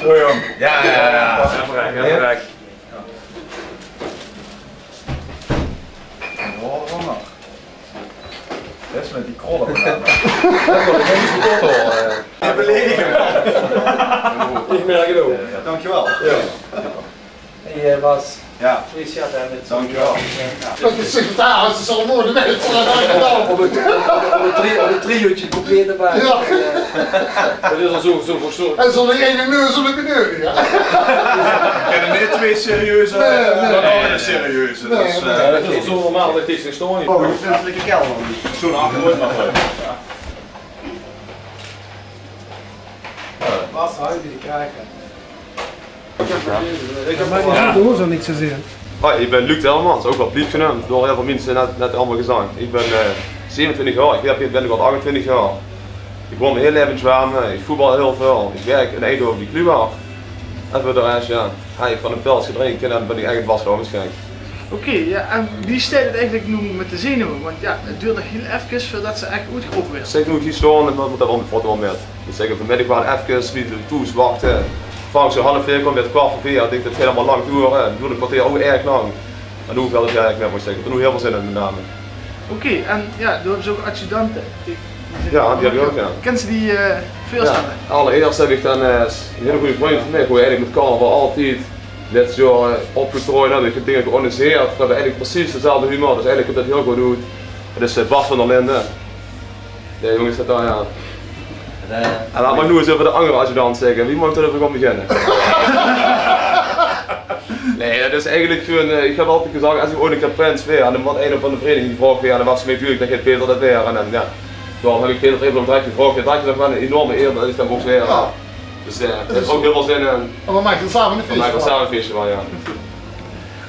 Zo jong. Ja. Even rijk. Dat is met die krollen gedaan. Dat wordt geen foto. Je beledigen. Ik merk het ook. Dankjewel. Hey Bas. Ja. Dankjewel. Dat is secretaris, dat zal een mooie mensen gedaan. Op een triootje compleet erbij. Ja. Dat is al zo voor. En zo'n ene neus, zo'n neus, ja. Ik ken er meer twee serieuze dan andere serieuze. Dat is al zo normaal dat deze stoor niet. Oh, je vindt het lekker kelder. Zo'n achtergrond nog leuk. Bas, hou je die krijgen. Ik heb mij niet doen, zo niks te zien. Hoi, ik ben Luc Telmans, ook wel blief genoemd door heel veel mensen net allemaal gezegd. Ik ben 27 jaar, ik ben nog 28 jaar. Ik woon mijn hele leven in Zwamen, ik voetbal heel veel, ik werk in Eindhoven die Kluwer. En voor de rest, ja, ga ik van een pilsje drinken en ben ik echt vast waarschijnlijk. Oké, ja, en wie staat het eigenlijk nu met de zenuwen? Want ja, het duurt nog heel even voordat ze echt uitgeroepen werd. Zeker moet ik hier staan en dan moet dat wel met foto wel met. Dus zeker vanmiddag wel even wie de toes wachten. Vaak zo 3:30 komt met 4:15, ik denk dat het helemaal lang door, het duurt een kwartier ook erg lang. En hoe veel het eigenlijk net moet zeggen, ik heb er nu heel veel zin in met name. Oké, en ja, er hebben ze ook adjudanten. Ja, die heb ik ook, ja. Kennen ze die voorstellen? Ja, allereerst heb ik dan een hele goede vriend van mij, hoe eigenlijk met carnaval altijd dit jaar opgetrooid hebben. Ik heb dingen georganiseerd, we hebben eigenlijk precies dezelfde humor, dus eigenlijk dat heel goed doet. Het is Bas van der Linden. Ja jongens, dat daar ja. En laat maar nu eens over de andere adjudant zeggen, wie mag er even gaan beginnen? Nee, dat is eigenlijk gewoon, ik heb altijd gezegd, als ik ooit een keer prins weer, en dan was een van de vereniging gevraagd weer, en dan was ze natuurlijk, dan geeft Peter dat weer. En dan, ja, daarom heb ik Peter even om het gevraagd, dat je nog wel een enorme eer, dat is dan ook weer. Ja. Dus er is ook heel veel zin in. En we maken er samen een feestje van. We maken er samen een feestje van, ja.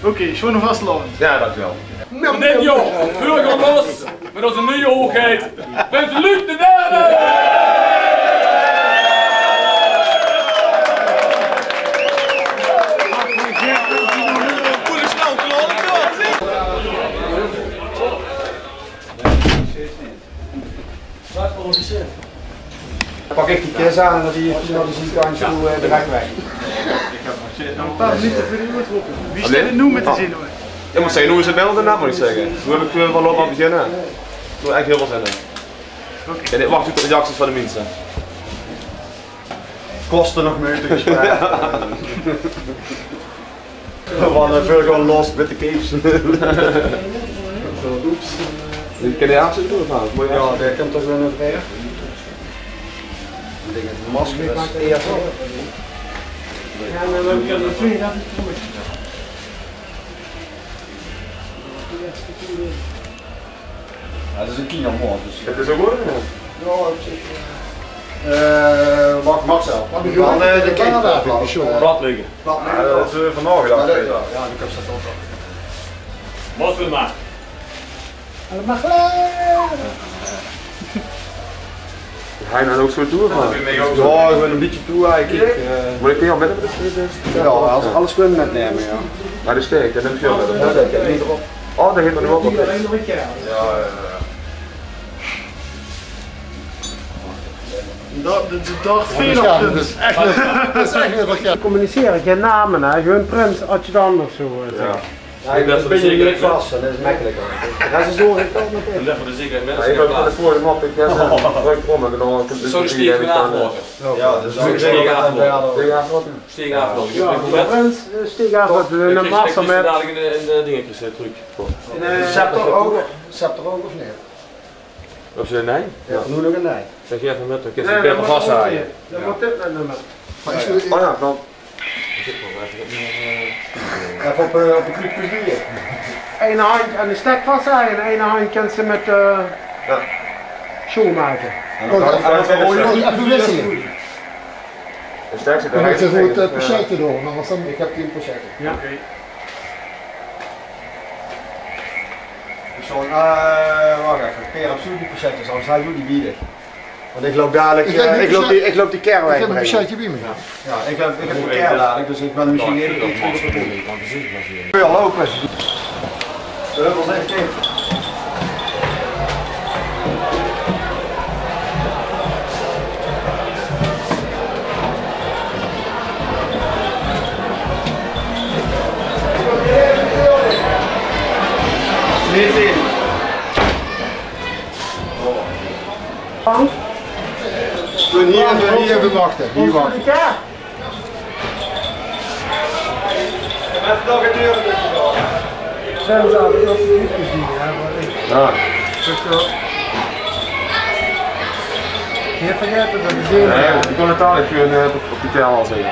Oké, gewoon vastlopen. Ja, dankjewel. Dit joh, vuur gaan los met onze nieuwe hoogheid. Met Luc de Derde! Pak ik die kist aan en dat die naar de ziekenhuis toe direct weg. Een paar minuten voor de uitroepen. Wie staat er nu met de zenuwen? Ik moet zeggen, hoe is het wel daarna moet ik zeggen. Nu heb ik wel op aan beginnen. Ik doe echt heel veel zin in. En ik wacht op de reacties van de mensen. Kosten nog mee te gesprek. We veel gewoon los met de keeps. Oeps. Ken je aanzien doen of nou? Ja, dat komt toch wel naar ver. Ik denk dat het masker is. Ja, maar we kunnen er twee dat is goed. Ja, dat is een kilomoor. Dus. Het is ook goed, ja. Ja, op zich. Mag zelf. Maar die gaan de Canada Blad liggen. Ja, dat is vandaag gedaan. Ja, ik heb dat ook al. Moslim maar. Dat mag wel. Hij nou ook zo doorgaan. Ja, ik ben een beetje toe eigenlijk. Moet ik hier al met de steek? Ja, alles kunnen met nemen, ja. Maar de steek, dat neemt veel met. Ja, dat heb ik niet erop. Oh, dat heeft er nu ook op. Ja, Daar veel op punt. Dat is echt net wat jij. Communiceren, geen namen, hè? Gewoon prins, adjudant of zo. Ja. Ja, ik ben je niet vast, dat is makkelijker. Dat is door, ik kan het En meteen. voor de zekerheid Ja, mensen ik heb het voor de map, ik heb het om en dan Zo de steek weer aflopen. ja, dat is ook Steek aflopen. zo. Steek aflopen. Ja, prins, steek af wat we een master met. dadelijk in de dingetjes terug. Scepter ook of niet? Of ze nee? Ja, nu nog een nee. Zeg je even met, dan kun je het vasthaaien. Dan wordt dit een nummer. Oh ja, dan. Even op een knipje hier. Ene hand aan de stek vasthaaien en ene hand kan ze met show maken. Even wisselen. De sterkste Dan moet je daar. goed het patiënten door, anders dan... Ik heb 10 patiënten. Ja. Ik zal, wacht even, Per op zoek die patiënten, anders hij doet die bieden. Want ik loop dadelijk, ik loop die kerel Ik heb een weg. patiëntje bij me. Ja, ik heb een kerel dadelijk, dus ik ben misschien even iets voor de doen. Kun je al lopen? De hubbel zegt tegen. Even wachten, hier wachten. Even nog een deur erin. Zijn we zouden dat ze niet gezien hebben. Ja. Je vergeten dat de zin. Nee, ik kon het dadelijk gewoon op die tel al zeggen.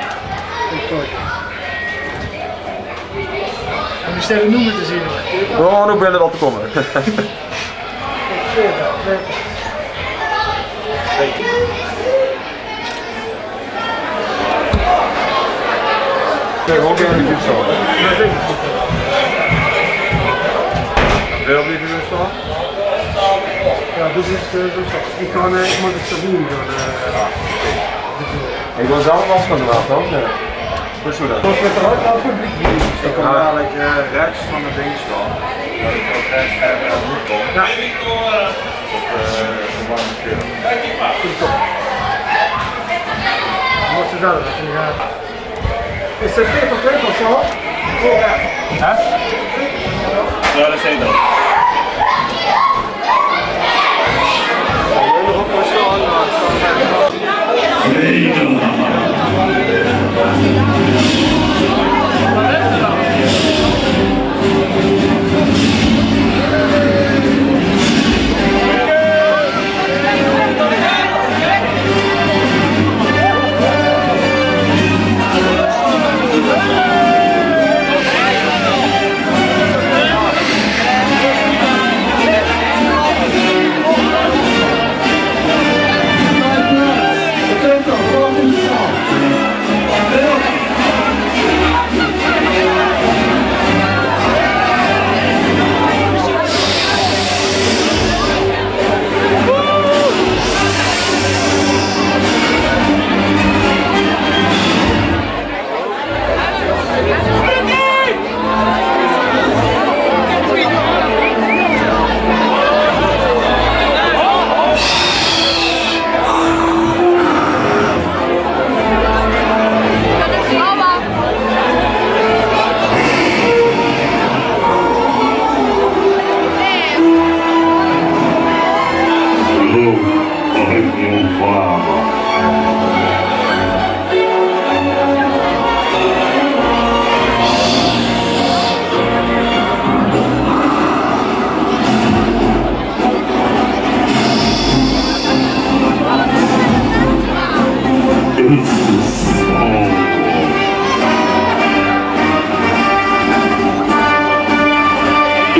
En we stellen noemen te zien hoor. Oh, nu ben je wel te komen. Kijk, ook even niet zo. Wil je hier staan? Ja, dus is ik kan ik moet het zo doen. Ik wil zelf wel gaan doen, toch? Dus hoe dat? Met de hart aan publiek hier. Ik kom dadelijk rechts van het ding staan. Dat ik ook rechts naar moet komen. Ja. Op de warme keur. Moet ze zelf even gaan. Is het Peter Kleef of zo? Hè? Ja, dat is één dan.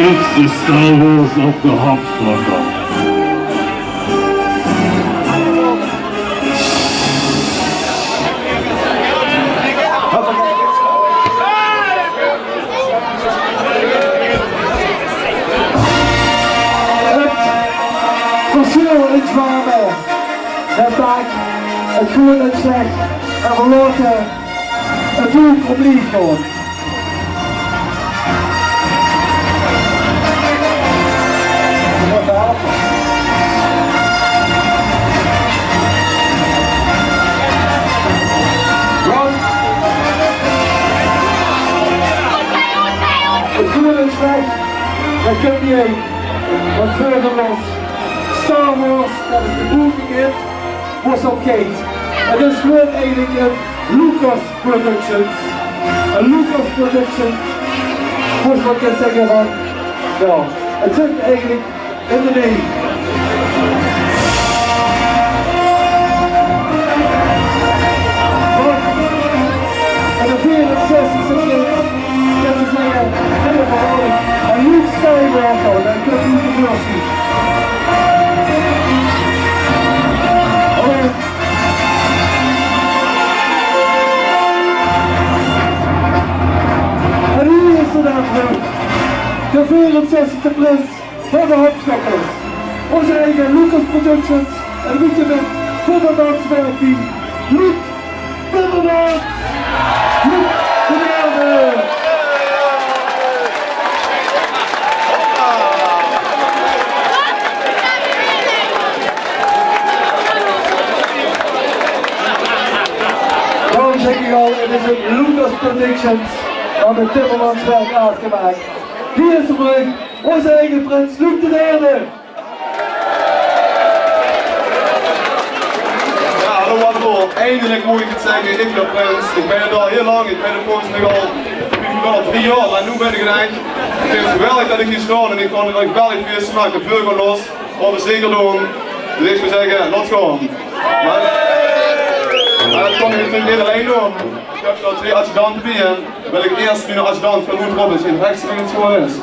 It's the Star Wars of the Hopflocker. Het verschil in Zwaarmen. Het maakt het goed en slecht. En we laten het doel opnieuw gewoon. Het goed en slecht, daar kun je heen. Wat verder los. Star Wars, dat is de boeking hit, was op gate. Het is gewoon eigenlijk een Lucas Productions. Een Lucas Productions, moest wat ik zeggen van, ja, het zit eigenlijk in de naam. En de 64e film, dat is zeggen, hele verhouding. En Luke Skywalker, dat kun je niet gebeuren zien. En hier is ze dan terug. De 64e prins van de Hopflockers. Onze eigen Lucas Productions. En wie je met Vobberdans werkteam. Luc Vobberdans. Luc de Derde. Daarom zeg ik al, het is een Lucas Productions aan de Timmermanswerk uitgemaakt. Hier is de brug, onze eigen prins Luc de Derde. Ja, hallo, hallo. door. Eindelijk moet ik het zeggen, ik ben Prins. Ik ben het al heel lang, ik ben er volgens mij al 3 jaar, maar nu ben ik er eigenlijk. Ik vind het geweldig dat ik hier sta en ik kan er geweldig veel smaak de burger los. Gaan we zeker doen. Dus ik zou zeggen, laat gaan. Maar dat kan ik natuurlijk niet alleen doen. Ik heb er 2 adjudanten bij en wil ik eerst nu een adjudant van Loet Robbins in rechts in het school is.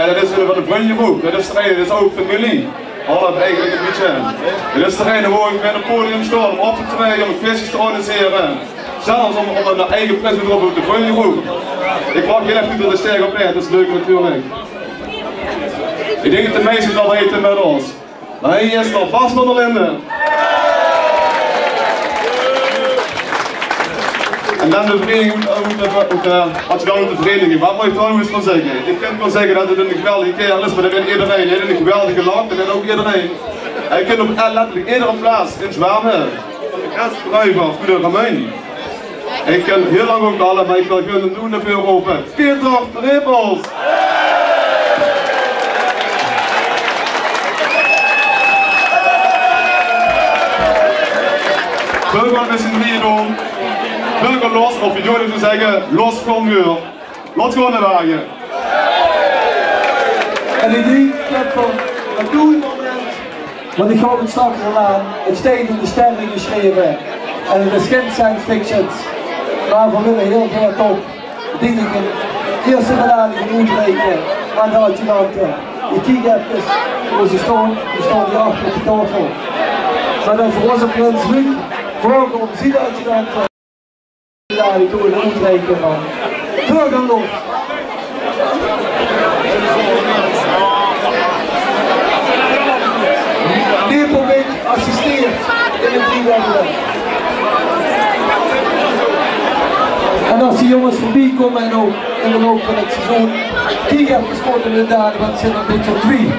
Dat is van de Brunjegroep, dat is er een, dat is ook familie. Half eigenlijk een beetje. Dit is degene waar ik met het podium sta om op te treden, om quizjes te organiseren. Zelfs om een eigen prijs te droppen op de Brunjegroep. Ik mag heel erg niet er sterk op in, dat is leuk natuurlijk. Ik denk dat de meesten het al weten met ons. Maar hier is nog Bas van der Linden. En dan de vereniging, als je dan de vereniging, wat moet je trouwens van zeggen? Ik kan wel zeggen dat het een geweldige kerel is, maar dat weet iedereen. Hij heeft een geweldige lach, dat weet ook iedereen. Hij kan op letterlijk iedere plaats in Zwaarden, Ruiven of Goede Gemeente. Ik ken heel lang ook al, maar ik wil kunnen doen naar Europa. Peter Rippels! Burger met z'n drieën doen. Burger los, of je jullie zou zeggen, los van muur. Los gewoon naar wagen. En ik denk van, wat doe je moment? Want ik ga het straks al aan, het steeds in de sterren geschreven. En het is geen science fiction. Maar we willen heel graag op. Ik denk dat ik eerste belading moet rekenen aan de adjudanten. Je kijkt even hoe ze staan hier achter op de tafel. Maar dan voor onze Prins Luc, voorkom, zie de adjudanten. Ik doe een uitrekenen van. Burger los! Neerpovic assisteert in het driewebbelen. En als die jongens voorbij komen en ook in de loop van het seizoen, die hebben geschoten inderdaad, want ze zijn een beetje op 2.